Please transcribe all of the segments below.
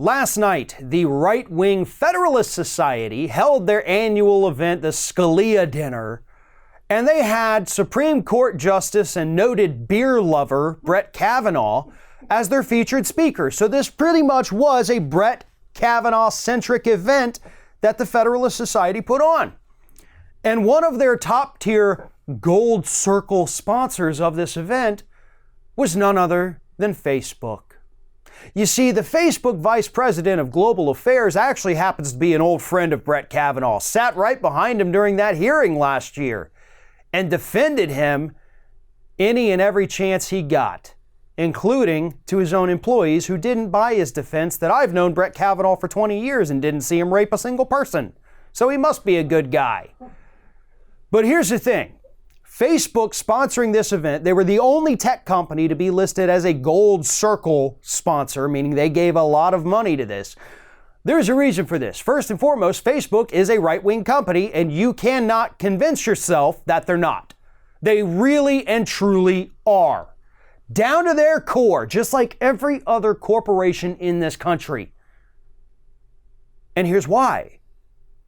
Last night, the right-wing Federalist Society held their annual event, the Scalia Dinner, and they had Supreme Court Justice and noted beer lover Brett Kavanaugh as their featured speaker. So this pretty much was a Brett Kavanaugh-centric event that the Federalist Society put on. And one of their top-tier gold circle sponsors of this event was none other than Facebook. You see, the Facebook Vice President of Global Affairs actually happens to be an old friend of Brett Kavanaugh, sat right behind him during that hearing last year, and defended him any and every chance he got, including to his own employees who didn't buy his defense that I've known Brett Kavanaugh for 20 years and didn't see him rape a single person. So he must be a good guy. But here's the thing. Facebook sponsoring this event, they were the only tech company to be listed as a gold circle sponsor, meaning they gave a lot of money to this. There's a reason for this. First and foremost, Facebook is a right-wing company, and you cannot convince yourself that they're not. They really and truly are. Down to their core, just like every other corporation in this country. And here's why.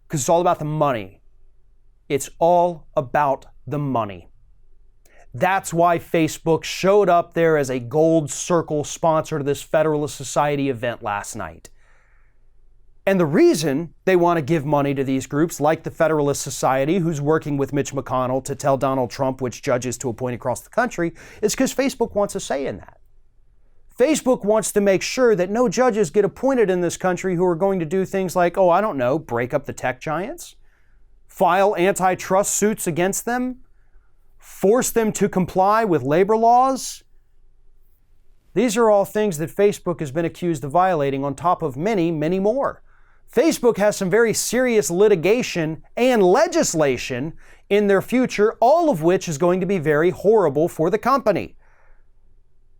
Because it's all about the money. It's all about the money. That's why Facebook showed up there as a gold circle sponsor to this Federalist Society event last night. And the reason they want to give money to these groups, like the Federalist Society, who's working with Mitch McConnell to tell Donald Trump which judges to appoint across the country, is because Facebook wants a say in that. Facebook wants to make sure that no judges get appointed in this country who are going to do things like, break up the tech giants, file antitrust suits against them, force them to comply with labor laws. These are all things that Facebook has been accused of violating on top of many, many more. Facebook has some very serious litigation and legislation in their future, all of which is going to be very horrible for the company.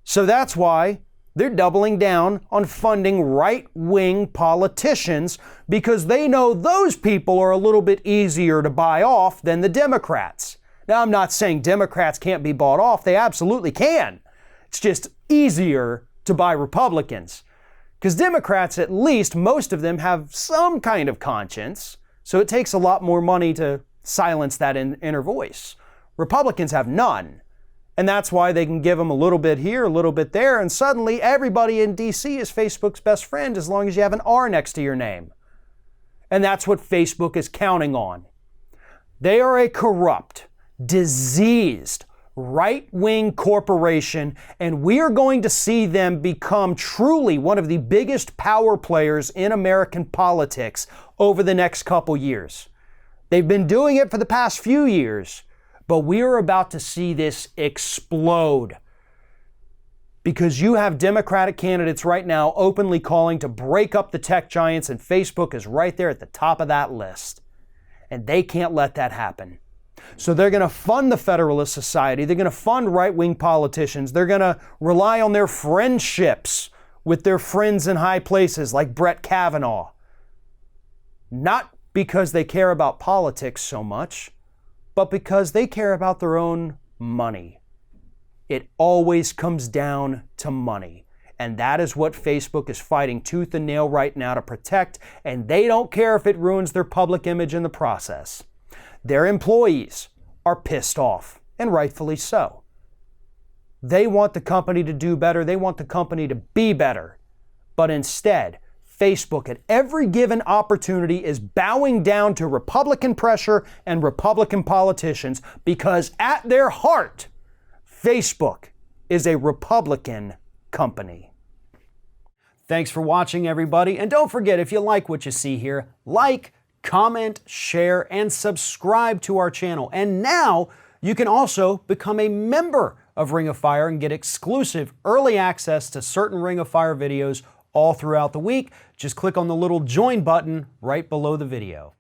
So that's why they're doubling down on funding right-wing politicians, because they know those people are a little bit easier to buy off than the Democrats. Now, I'm not saying Democrats can't be bought off. They absolutely can. It's just easier to buy Republicans. Because Democrats, at least, most of them have some kind of conscience, so it takes a lot more money to silence that inner voice. Republicans have none. And that's why they can give them a little bit here, a little bit there, and suddenly everybody in DC is Facebook's best friend as long as you have an R next to your name. And that's what Facebook is counting on. They are a corrupt, diseased, right-wing corporation, and we are going to see them become truly one of the biggest power players in American politics over the next couple years. They've been doing it for the past few years, but we are about to see this explode. Because you have Democratic candidates right now openly calling to break up the tech giants, and Facebook is right there at the top of that list. And they can't let that happen. So they're going to fund the Federalist Society. They're going to fund right-wing politicians. They're going to rely on their friendships with their friends in high places like Brett Kavanaugh. Not because they care about politics so much, but because they care about their own money. It always comes down to money. And that is what Facebook is fighting tooth and nail right now to protect, and they don't care if it ruins their public image in the process. Their employees are pissed off, and rightfully so. They want the company to do better. They want the company to be better. But instead, Facebook at every given opportunity is bowing down to Republican pressure and Republican politicians, because at their heart, Facebook is a Republican company. Thanks for watching, everybody. And don't forget, if you like what you see here, like, comment, share, and subscribe to our channel. And now you can also become a member of Ring of Fire and get exclusive early access to certain Ring of Fire videos all throughout the week. Just click on the little join button right below the video.